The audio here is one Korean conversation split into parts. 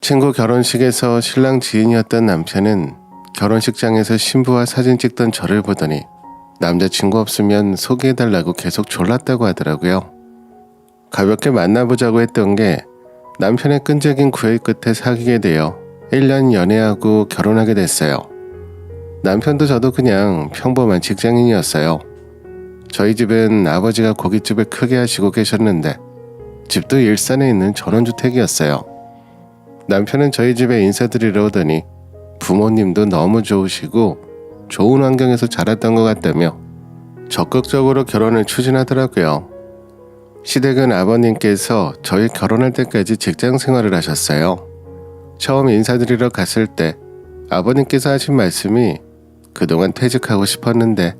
친구 결혼식에서 신랑 지인이었던 남편은 결혼식장에서 신부와 사진 찍던 저를 보더니 남자친구 없으면 소개해달라고 계속 졸랐다고 하더라고요. 가볍게 만나보자고 했던 게 남편의 끈질긴 구애 끝에 사귀게 되어 1년 연애하고 결혼하게 됐어요. 남편도 저도 그냥 평범한 직장인이었어요. 저희 집은 아버지가 고깃집을 크게 하시고 계셨는데 집도 일산에 있는 전원주택이었어요. 남편은 저희 집에 인사드리러 오더니 부모님도 너무 좋으시고 좋은 환경에서 자랐던 것 같다며 적극적으로 결혼을 추진하더라고요. 시댁은 아버님께서 저희 결혼할 때까지 직장 생활을 하셨어요. 처음 인사드리러 갔을 때 아버님께서 하신 말씀이 그동안 퇴직하고 싶었는데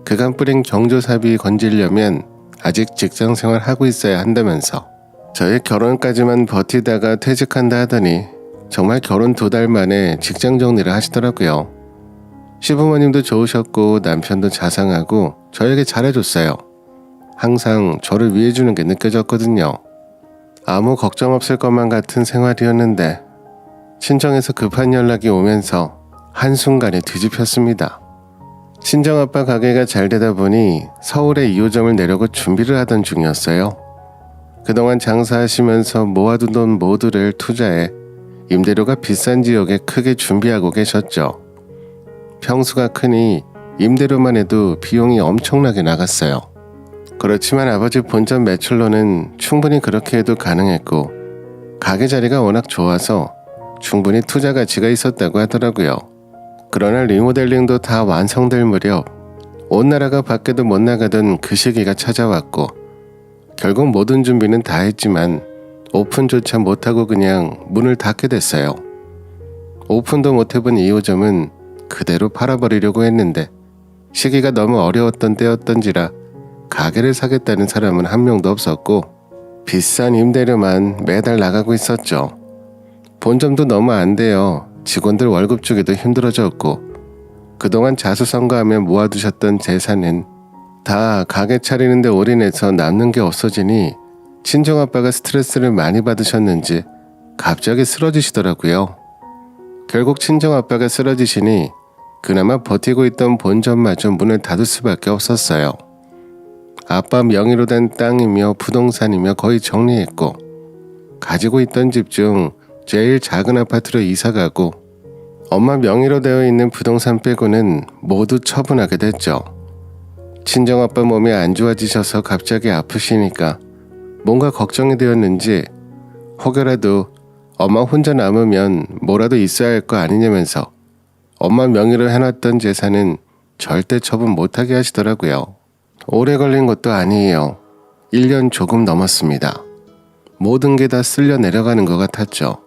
그간 뿌린 경조사비 건지려면 아직 직장 생활 하고 있어야 한다면서 저희 결혼까지만 버티다가 퇴직한다 하더니 정말 결혼 2달 만에 직장 정리를 하시더라고요. 시부모님도 좋으셨고 남편도 자상하고 저에게 잘해줬어요. 항상 저를 위해주는 게 느껴졌거든요. 아무 걱정 없을 것만 같은 생활이었는데 친정에서 급한 연락이 오면서 한순간에 뒤집혔습니다. 친정아빠 가게가 잘 되다 보니 서울에 2호점을 내려고 준비를 하던 중이었어요. 그동안 장사하시면서 모아둔 돈 모두를 투자해 임대료가 비싼 지역에 크게 준비하고 계셨죠. 평수가 크니 임대료만 해도 비용이 엄청나게 나갔어요. 그렇지만 아버지 본점 매출로는 충분히 그렇게 해도 가능했고 가게 자리가 워낙 좋아서 충분히 투자 가치가 있었다고 하더라고요. 그러나 리모델링도 다 완성될 무렵 온 나라가 밖에도 못 나가던 그 시기가 찾아왔고 결국 모든 준비는 다 했지만 오픈조차 못하고 그냥 문을 닫게 됐어요. 오픈도 못해본 2호점은 그대로 팔아버리려고 했는데 시기가 너무 어려웠던 때였던지라 가게를 사겠다는 사람은 한 명도 없었고 비싼 임대료만 매달 나가고 있었죠. 본점도 너무 안 돼요. 직원들 월급 주기도 힘들어졌고 그동안 자수성가하며 모아두셨던 재산은 다 가게 차리는데 올인해서 남는 게 없어지니 친정아빠가 스트레스를 많이 받으셨는지 갑자기 쓰러지시더라고요. 결국 친정아빠가 쓰러지시니 그나마 버티고 있던 본점마저 문을 닫을 수밖에 없었어요. 아빠 명의로 된 땅이며 부동산이며 거의 정리했고 가지고 있던 집 중 제일 작은 아파트로 이사가고 엄마 명의로 되어 있는 부동산 빼고는 모두 처분하게 됐죠. 친정아빠 몸이 안 좋아지셔서 갑자기 아프시니까 뭔가 걱정이 되었는지 혹여라도 엄마 혼자 남으면 뭐라도 있어야 할 거 아니냐면서 엄마 명의로 해놨던 재산은 절대 처분 못하게 하시더라고요. 오래 걸린 것도 아니에요. 1년 조금 넘었습니다. 모든 게 다 쓸려 내려가는 것 같았죠.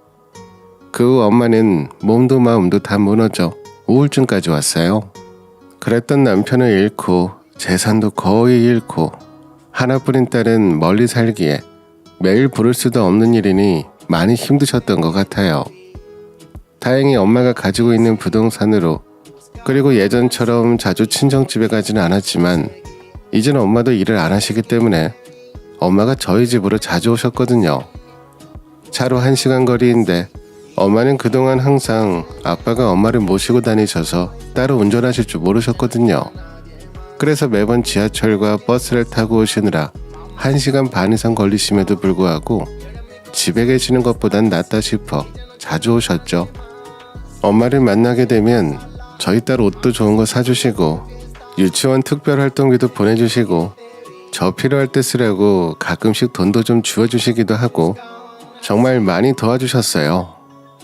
그 후 엄마는 몸도 마음도 다 무너져 우울증까지 왔어요. 그랬던 남편을 잃고 재산도 거의 잃고 하나뿐인 딸은 멀리 살기에 매일 부를 수도 없는 일이니 많이 힘드셨던 것 같아요. 다행히 엄마가 가지고 있는 부동산으로 그리고 예전처럼 자주 친정집에 가지는 않았지만 이제는 엄마도 일을 안 하시기 때문에 엄마가 저희 집으로 자주 오셨거든요. 차로 1시간 거리인데 엄마는 그동안 항상 아빠가 엄마를 모시고 다니셔서 따로 운전하실 줄 모르셨거든요. 그래서 매번 지하철과 버스를 타고 오시느라 1시간 반 이상 걸리심에도 불구하고 집에 계시는 것보단 낫다 싶어 자주 오셨죠. 엄마를 만나게 되면 저희 딸 옷도 좋은 거 사주시고 유치원 특별활동비도 보내주시고 저 필요할 때 쓰라고 가끔씩 돈도 좀 주워주시기도 하고 정말 많이 도와주셨어요.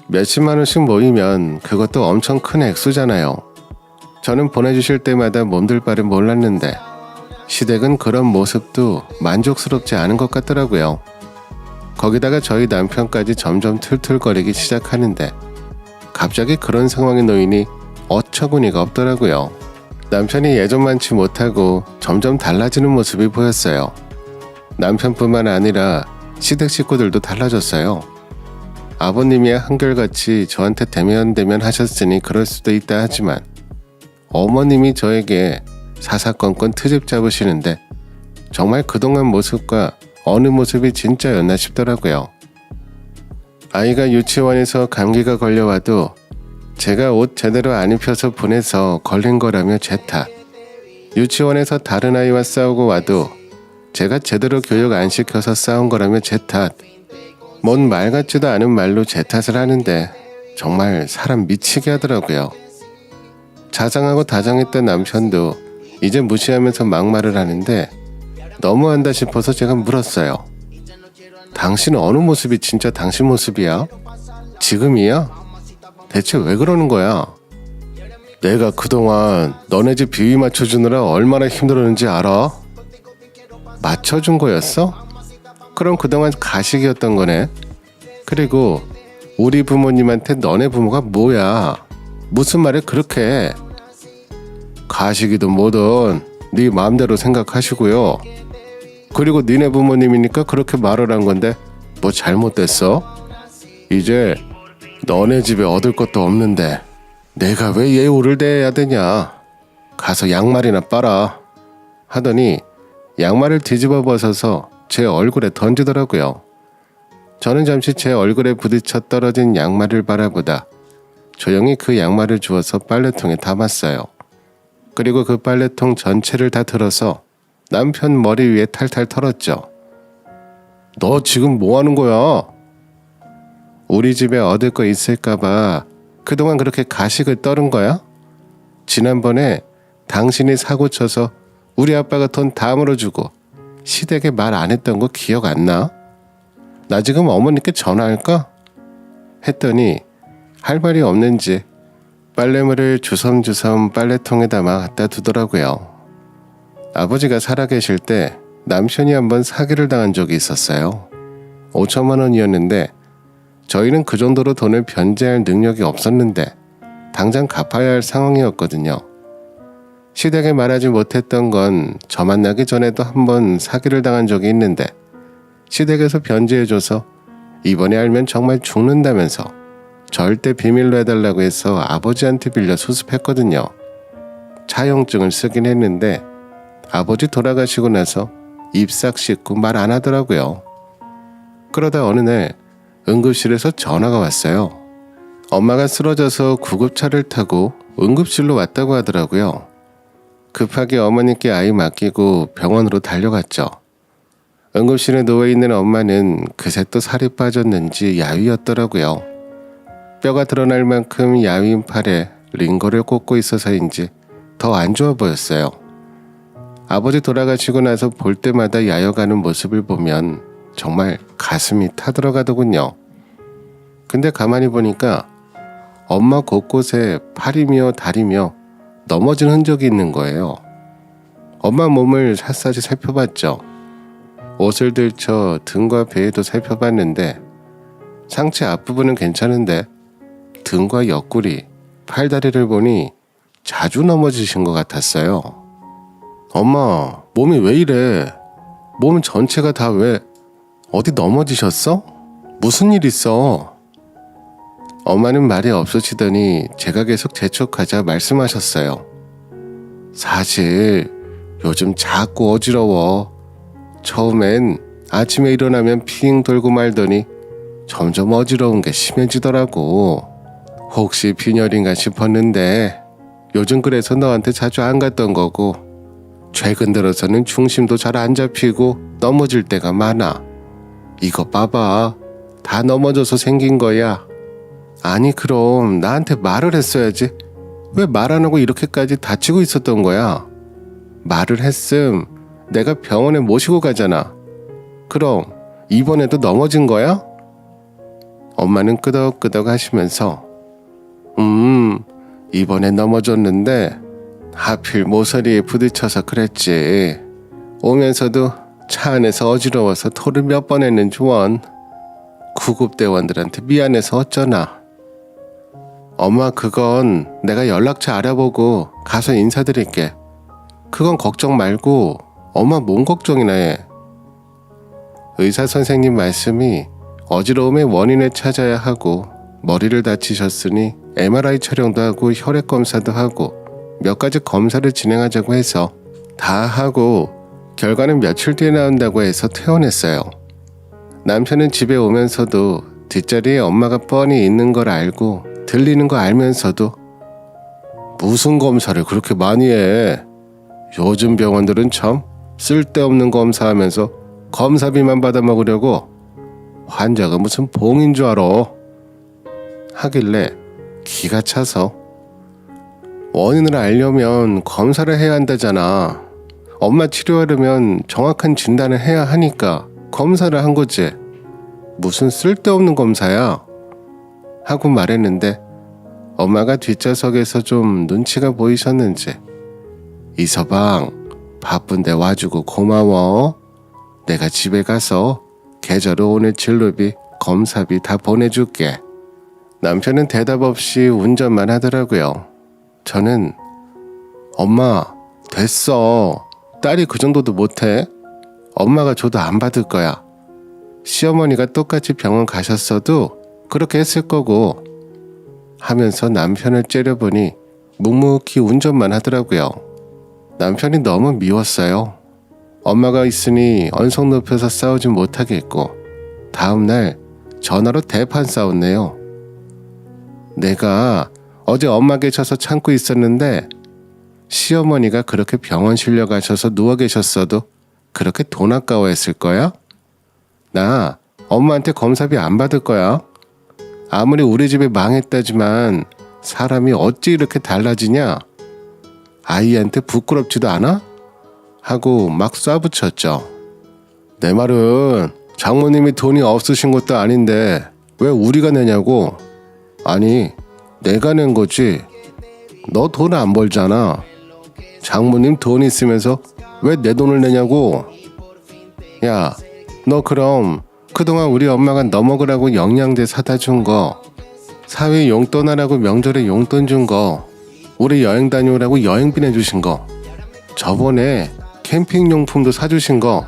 몇십만 원씩 모이면 그것도 엄청 큰 액수잖아요. 저는 보내주실 때마다 몸둘 바를 몰랐는데 시댁은 그런 모습도 만족스럽지 않은 것 같더라고요. 거기다가 저희 남편까지 점점 툴툴거리기 시작하는데 갑자기 그런 상황에 놓이니 어처구니가 없더라고요. 남편이 예전만치 못하고 점점 달라지는 모습이 보였어요. 남편뿐만 아니라 시댁 식구들도 달라졌어요. 아버님이야 한결같이 저한테 대면대면 하셨으니 그럴 수도 있다 하지만 어머님이 저에게 사사건건 트집 잡으시는데 정말 그동안 모습과 어느 모습이 진짜였나 싶더라고요. 아이가 유치원에서 감기가 걸려와도 제가 옷 제대로 안 입혀서 보내서 걸린 거라며 제 탓. 유치원에서 다른 아이와 싸우고 와도 제가 제대로 교육 안 시켜서 싸운 거라며 제 탓. 뭔 말 같지도 않은 말로 제 탓을 하는데 정말 사람 미치게 하더라고요. 자상하고 다정했던 남편도 이제 무시하면서 막말을 하는데 너무한다 싶어서 제가 물었어요. 당신은 어느 모습이 진짜 당신 모습이야? 지금이야? 대체 왜 그러는 거야? 내가 그동안 너네 집 비위 맞춰주느라 얼마나 힘들었는지 알아? 맞춰준 거였어? 그럼 그동안 가식이었던 거네. 그리고 우리 부모님한테 너네 부모가 뭐야? 무슨 말을 그렇게 해? 가식이든 뭐든 네 마음대로 생각하시고요. 그리고 니네 부모님이니까 그렇게 말을 한 건데 뭐 잘못됐어? 이제 너네 집에 얻을 것도 없는데 내가 왜 예우를 대해야 되냐? 가서 양말이나 빨아 하더니 양말을 뒤집어 벗어서 제 얼굴에 던지더라고요. 저는 잠시 제 얼굴에 부딪혀 떨어진 양말을 바라보다 조용히 그 양말을 주워서 빨래통에 담았어요. 그리고 그 빨래통 전체를 다 들어서 남편 머리 위에 탈탈 털었죠. 너 지금 뭐 하는 거야? 우리 집에 얻을 거 있을까봐 그동안 그렇게 가식을 떨은 거야? 지난번에 당신이 사고 쳐서 우리 아빠가 돈 다 물어주고 시댁에 말 안 했던 거 기억 안 나? 나 지금 어머니께 전화할까? 했더니 할 말이 없는지 빨래물을 주섬주섬 빨래통에 담아 갖다 두더라고요. 아버지가 살아계실 때 남편이 한번 사기를 당한 적이 있었어요. 5천만 원이었는데 저희는 그 정도로 돈을 변제할 능력이 없었는데 당장 갚아야 할 상황이었거든요. 시댁에 말하지 못했던 건 저 만나기 전에도 한번 사기를 당한 적이 있는데 시댁에서 변제해줘서 이번에 알면 정말 죽는다면서 절대 비밀로 해달라고 해서 아버지한테 빌려 수습했거든요. 차용증을 쓰긴 했는데 아버지 돌아가시고 나서 입 싹 씻고 말 안 하더라고요. 그러다 어느 날 응급실에서 전화가 왔어요. 엄마가 쓰러져서 구급차를 타고 응급실로 왔다고 하더라고요. 급하게 어머니께 아이 맡기고 병원으로 달려갔죠. 응급실에 누워있는 엄마는 그새 또 살이 빠졌는지 야위였더라고요. 뼈가 드러날 만큼 야위인 팔에 링거를 꽂고 있어서인지 더 안 좋아 보였어요. 아버지 돌아가시고 나서 볼 때마다 야여가는 모습을 보면 정말 가슴이 타들어가더군요. 근데 가만히 보니까 엄마 곳곳에 팔이며 다리며 넘어진 흔적이 있는 거예요. 엄마 몸을 샅샅이 살펴봤죠. 옷을 들쳐 등과 배에도 살펴봤는데 상체 앞부분은 괜찮은데 등과 옆구리, 팔다리를 보니 자주 넘어지신 것 같았어요. 엄마, 몸이 왜 이래? 몸 전체가 다 왜 어디 넘어지셨어? 무슨 일 있어? 엄마는 말이 없으시더니 제가 계속 재촉하자 말씀하셨어요. 사실 요즘 자꾸 어지러워. 처음엔 아침에 일어나면 핑 돌고 말더니 점점 어지러운 게 심해지더라고. 혹시 빈혈인가 싶었는데 요즘 그래서 너한테 자주 안 갔던 거고 최근 들어서는 중심도 잘 안 잡히고 넘어질 때가 많아. 이거 봐봐. 다 넘어져서 생긴 거야. 아니 그럼 나한테 말을 했어야지. 왜 말 안 하고 이렇게까지 다치고 있었던 거야? 말을 했음 내가 병원에 모시고 가잖아. 그럼 이번에도 넘어진 거야? 엄마는 끄덕끄덕 하시면서 이번에 넘어졌는데 하필 모서리에 부딪혀서 그랬지. 오면서도 차 안에서 어지러워서 토를 몇 번 했는지 원. 구급대원들한테 미안해서 어쩌나. 엄마 그건 내가 연락처 알아보고 가서 인사드릴게. 그건 걱정 말고 엄마 몸 걱정이나 해. 의사 선생님 말씀이 어지러움의 원인을 찾아야 하고 머리를 다치셨으니 MRI 촬영도 하고 혈액 검사도 하고 몇 가지 검사를 진행하자고 해서 다 하고 결과는 며칠 뒤에 나온다고 해서 퇴원했어요. 남편은 집에 오면서도 뒷자리에 엄마가 뻔히 있는 걸 알고 들리는 거 알면서도 무슨 검사를 그렇게 많이 해? 요즘 병원들은 참 쓸데없는 검사하면서 검사비만 받아먹으려고 환자가 무슨 봉인 줄 알아? 하길래 기가 차서 원인을 알려면 검사를 해야 한다잖아. 엄마 치료하려면 정확한 진단을 해야 하니까 검사를 한 거지. 무슨 쓸데없는 검사야? 하고 말했는데 엄마가 뒷좌석에서 좀 눈치가 보이셨는지 이서방 바쁜데 와주고 고마워. 내가 집에 가서 계좌로 오늘 진료비 검사비 다 보내줄게. 남편은 대답 없이 운전만 하더라고요. 저는 엄마 됐어. 딸이 그 정도도 못해? 엄마가 줘도 안 받을 거야. 시어머니가 똑같이 병원 가셨어도 그렇게 했을 거고 하면서 남편을 째려보니 묵묵히 운전만 하더라고요. 남편이 너무 미웠어요. 엄마가 있으니 언성 높여서 싸우진 못하겠고 다음날 전화로 대판 싸웠네요. 내가 어제 엄마 계셔서 참고 있었는데 시어머니가 그렇게 병원 실려가셔서 누워 계셨어도 그렇게 돈 아까워했을 거야? 나 엄마한테 검사비 안 받을 거야. 아무리 우리 집이 망했다지만 사람이 어찌 이렇게 달라지냐? 아이한테 부끄럽지도 않아? 하고 막 쏴붙였죠. 내 말은 장모님이 돈이 없으신 것도 아닌데 왜 우리가 내냐고. 아니 내가 낸 거지. 너 돈 안 벌잖아. 장모님 돈 있으면서 왜 내 돈을 내냐고. 야, 너 그럼 그동안 우리 엄마가 너 먹으라고 영양제 사다 준 거, 사위 용돈 하라고 명절에 용돈 준 거, 우리 여행 다녀오라고 여행비 내주신 거, 저번에 캠핑용품도 사주신 거,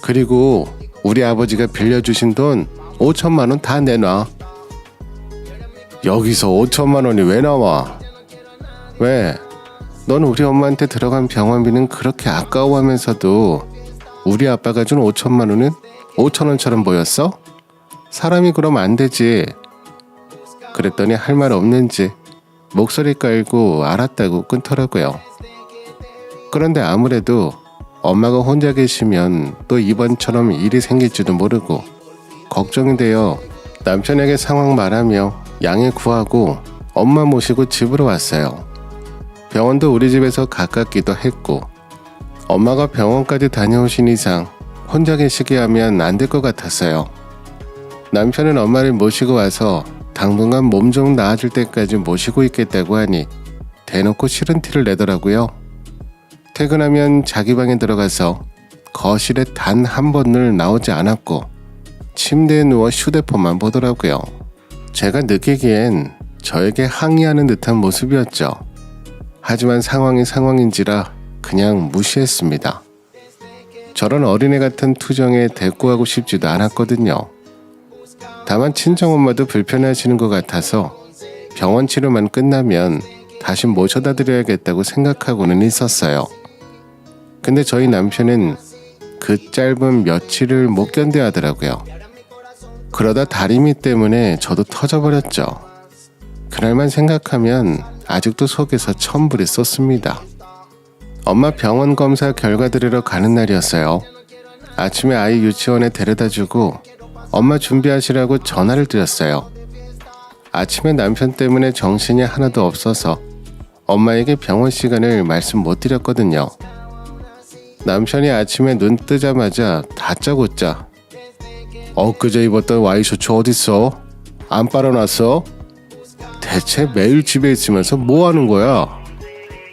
그리고 우리 아버지가 빌려주신 돈 5천만 원 다 내놔. 여기서 5천만 원이 왜 나와? 왜? 넌 우리 엄마한테 들어간 병원비는 그렇게 아까워하면서도 우리 아빠가 준 5천만 원은 5천 원처럼 보였어? 사람이 그럼 안 되지. 그랬더니 할 말 없는지 목소리 깔고 알았다고 끊더라고요. 그런데 아무래도 엄마가 혼자 계시면 또 이번처럼 일이 생길지도 모르고 걱정이 되어 남편에게 상황 말하며 양해 구하고 엄마 모시고 집으로 왔어요. 병원도 우리 집에서 가깝기도 했고 엄마가 병원까지 다녀오신 이상 혼자 계시게 하면 안 될 것 같았어요. 남편은 엄마를 모시고 와서 당분간 몸 좀 나아질 때까지 모시고 있겠다고 하니 대놓고 싫은 티를 내더라고요. 퇴근하면 자기 방에 들어가서 거실에 단 한 번을 나오지 않았고 침대에 누워 휴대폰만 보더라고요. 제가 느끼기엔 저에게 항의하는 듯한 모습이었죠. 하지만 상황이 상황인지라 그냥 무시했습니다. 저런 어린애 같은 투정에 대꾸하고 싶지도 않았거든요. 다만 친정엄마도 불편해하시는 것 같아서 병원 치료만 끝나면 다시 모셔다 드려야겠다고 생각하고는 있었어요. 근데 저희 남편은 그 짧은 며칠을 못 견뎌 하더라고요. 그러다 다리미 때문에 저도 터져버렸죠. 그날만 생각하면 아직도 속에서 천불이 쏟습니다. 엄마 병원 검사 결과 들으러 가는 날이었어요. 아침에 아이 유치원에 데려다주고 엄마 준비하시라고 전화를 드렸어요. 아침에 남편 때문에 정신이 하나도 없어서 엄마에게 병원 시간을 말씀 못 드렸거든요. 남편이 아침에 눈 뜨자마자 다짜고짜 엊그제 입었던 와이셔츠 어딨어? 안 빨아놨어? 대체 매일 집에 있으면서 뭐 하는 거야?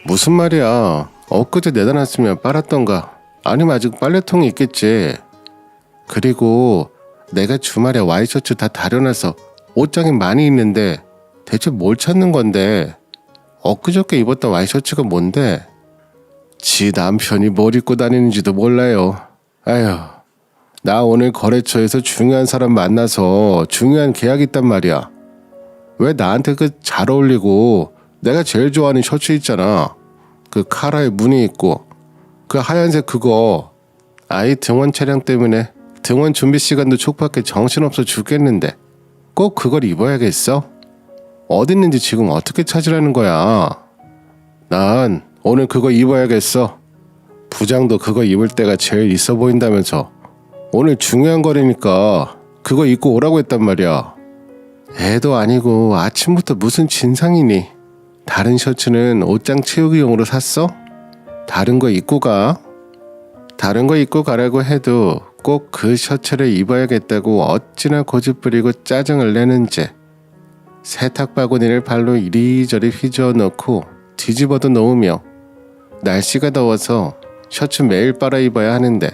무슨 말이야? 엊그제 내다 놨으면 빨았던가 아니면 아직 빨래통이 있겠지. 그리고 내가 주말에 와이셔츠 다 다려놔서 옷장이 많이 있는데 대체 뭘 찾는 건데? 엊그저께 입었던 와이셔츠가 뭔데? 지 남편이 뭘 입고 다니는지도 몰라요. 아휴, 나 오늘 거래처에서 중요한 사람 만나서 중요한 계약 있단 말이야. 왜 나한테 그 잘 어울리고 내가 제일 좋아하는 셔츠 있잖아. 그 카라에 무늬 있고 그 하얀색 그거. 아이 등원 촬영 때문에 등원 준비 시간도 촉박해 정신없어 죽겠는데 꼭 그걸 입어야겠어? 어디 있는지 지금 어떻게 찾으라는 거야? 난 오늘 그거 입어야겠어. 부장도 그거 입을 때가 제일 있어 보인다면서 오늘 중요한 거라니까 그거 입고 오라고 했단 말이야. 애도 아니고 아침부터 무슨 진상이니? 다른 셔츠는 옷장 채우기용으로 샀어? 다른 거 입고 가. 다른 거 입고 가라고 해도 꼭 그 셔츠를 입어야겠다고 어찌나 고집부리고 짜증을 내는지. 세탁 바구니를 발로 이리저리 휘저어 넣고 뒤집어도 놓으며 날씨가 더워서 셔츠 매일 빨아 입어야 하는데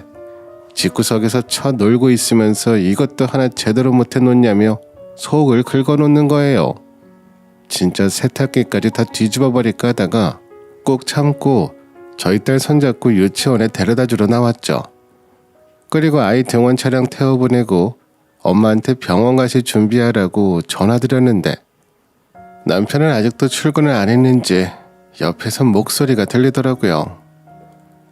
집구석에서 쳐 놀고 있으면서 이것도 하나 제대로 못해 놓냐며 속을 긁어놓는 거예요. 진짜 세탁기까지 다 뒤집어 버릴까 하다가 꼭 참고 저희 딸 손잡고 유치원에 데려다 주러 나왔죠. 그리고 아이 등원 차량 태워보내고 엄마한테 병원 가실 준비하라고 전화드렸는데 남편은 아직도 출근을 안 했는지 옆에서 목소리가 들리더라고요.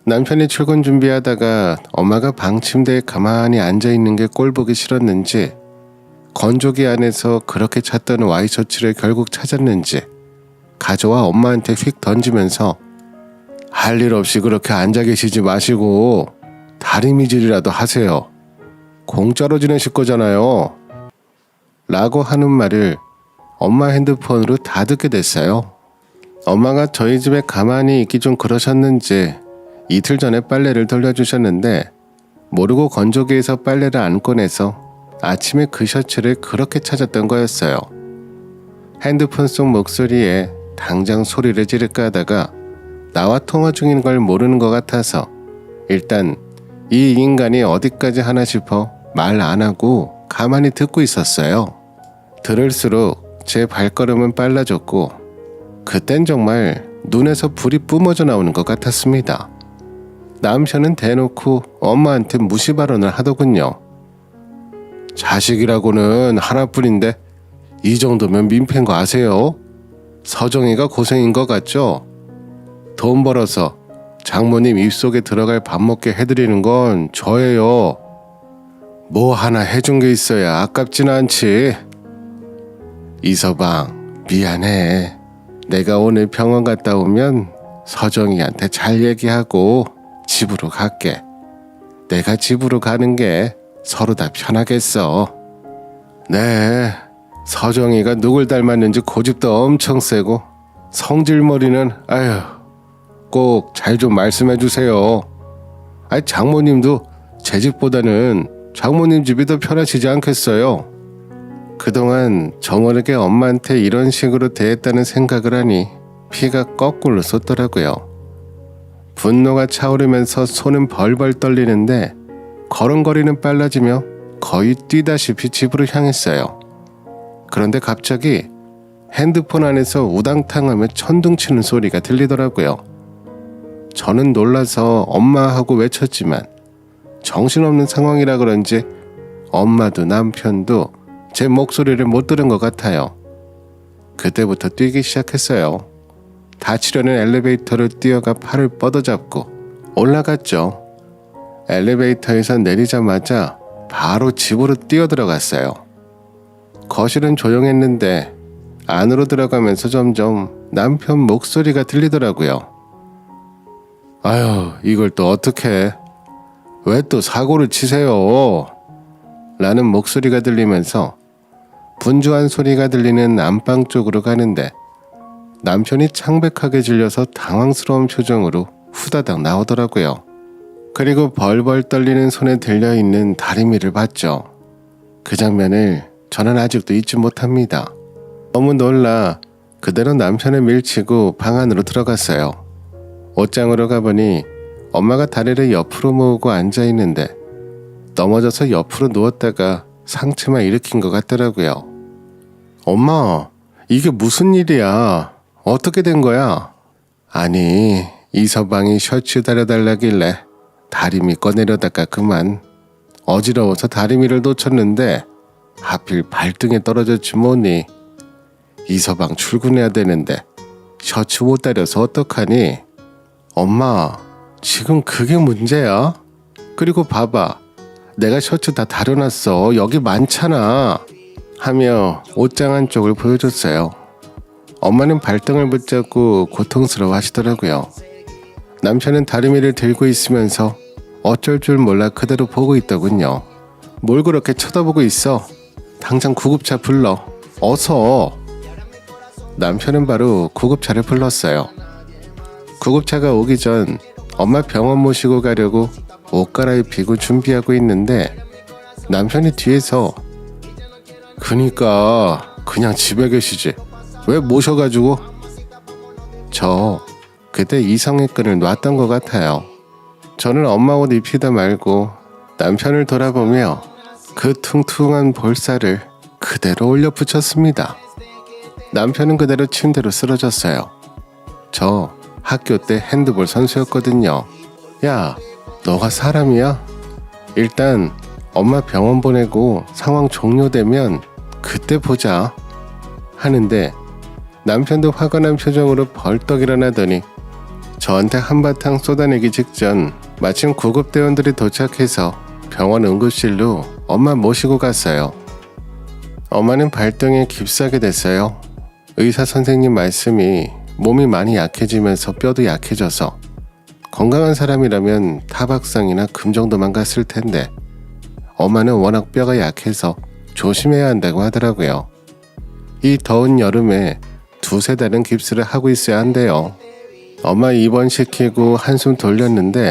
남편이 출근 준비하다가 엄마가 방 침대에 가만히 앉아있는 게 꼴보기 싫었는지 건조기 안에서 그렇게 찾던 와이셔츠를 결국 찾았는지 가져와 엄마한테 휙 던지면서 할 일 없이 그렇게 앉아 계시지 마시고 다리미질이라도 하세요. 공짜로 지내실 거잖아요. 라고 하는 말을 엄마 핸드폰으로 다 듣게 됐어요. 엄마가 저희 집에 가만히 있기 좀 그러셨는지 이틀 전에 빨래를 돌려주셨는데 모르고 건조기에서 빨래를 안 꺼내서 아침에 그 셔츠를 그렇게 찾았던 거였어요. 핸드폰 속 목소리에 당장 소리를 지를까 하다가 나와 통화 중인 걸 모르는 것 같아서 일단 이 인간이 어디까지 하나 싶어 말 안 하고 가만히 듣고 있었어요. 들을수록 제 발걸음은 빨라졌고 그땐 정말 눈에서 불이 뿜어져 나오는 것 같았습니다. 남편은 대놓고 엄마한테 무시 발언을 하더군요. 자식이라고는 하나뿐인데 이 정도면 민폐인 거 아세요? 서정이가 고생인 것 같죠? 돈 벌어서 장모님 입속에 들어갈 밥 먹게 해드리는 건 저예요. 뭐 하나 해준 게 있어야 아깝진 않지. 이서방 미안해. 내가 오늘 병원 갔다 오면 서정이한테 잘 얘기하고 집으로 갈게. 내가 집으로 가는 게 서로 다 편하겠어. 네, 서정이가 누굴 닮았는지 고집도 엄청 세고 성질머리는 아휴 꼭 잘 좀 말씀해 주세요. 장모님도 제 집보다는 장모님 집이 더 편하시지 않겠어요? 그동안 정원에게 엄마한테 이런 식으로 대했다는 생각을 하니 피가 거꾸로 솟더라고요. 분노가 차오르면서 손은 벌벌 떨리는데 걸음걸이는 빨라지며 거의 뛰다시피 집으로 향했어요. 그런데 갑자기 핸드폰 안에서 우당탕하며 천둥치는 소리가 들리더라고요. 저는 놀라서 엄마하고 외쳤지만 정신없는 상황이라 그런지 엄마도 남편도 제 목소리를 못 들은 것 같아요. 그때부터 뛰기 시작했어요. 다치려는 엘리베이터를 뛰어가 팔을 뻗어잡고 올라갔죠. 엘리베이터에서 내리자마자 바로 집으로 뛰어들어갔어요. 거실은 조용했는데 안으로 들어가면서 점점 남편 목소리가 들리더라고요. 아유, 이걸 또 어떡해. 왜 또 사고를 치세요? 라는 목소리가 들리면서 분주한 소리가 들리는 안방 쪽으로 가는데 남편이 창백하게 질려서 당황스러운 표정으로 후다닥 나오더라고요. 그리고 벌벌 떨리는 손에 들려있는 다리미를 봤죠. 그 장면을 저는 아직도 잊지 못합니다. 너무 놀라 그대로 남편을 밀치고 방 안으로 들어갔어요. 옷장으로 가보니 엄마가 다리를 옆으로 모으고 앉아있는데 넘어져서 옆으로 누웠다가 상처만 일으킨 것 같더라고요. 엄마, 이게 무슨 일이야? 어떻게 된 거야? 아니, 이서방이 셔츠 다려달라길래 다리미 꺼내려다가 그만 어지러워서 다리미를 놓쳤는데 하필 발등에 떨어졌지 뭐니. 이서방 출근해야 되는데 셔츠 못 다려서 어떡하니? 엄마, 지금 그게 문제야? 그리고 봐봐, 내가 셔츠 다 다려놨어. 여기 많잖아. 하며 옷장 안쪽을 보여줬어요. 엄마는 발등을 붙잡고 고통스러워 하시더라고요. 남편은 다리미를 들고 있으면서 어쩔 줄 몰라 그대로 보고 있더군요. 뭘 그렇게 쳐다보고 있어? 당장 구급차 불러. 어서. 남편은 바로 구급차를 불렀어요. 구급차가 오기 전 엄마 병원 모시고 가려고 옷 갈아입히고 준비하고 있는데 남편이 뒤에서 그니까 그냥 집에 계시지 왜 모셔가지고. 저 그때 이성의 끈을 놨던 것 같아요. 저는 엄마 옷 입히다 말고 남편을 돌아보며 그 퉁퉁한 볼살을 그대로 올려 붙였습니다. 남편은 그대로 침대로 쓰러졌어요. 저 학교 때 핸드볼 선수였거든요. 야, 너가 사람이야? 일단 엄마 병원 보내고 상황 종료되면 그때 보자 하는데 남편도 화가 난 표정으로 벌떡 일어나더니 저한테 한바탕 쏟아내기 직전 마침 구급대원들이 도착해서 병원 응급실로 엄마 모시고 갔어요. 엄마는 발등에 깁스하게 됐어요. 의사 선생님 말씀이 몸이 많이 약해지면서 뼈도 약해져서 건강한 사람이라면 타박상이나 금 정도만 갔을 텐데 엄마는 워낙 뼈가 약해서 조심해야 한다고 하더라고요. 이 더운 여름에 두세 달은 깁스를 하고 있어야 한대요. 엄마 입원시키고 한숨 돌렸는데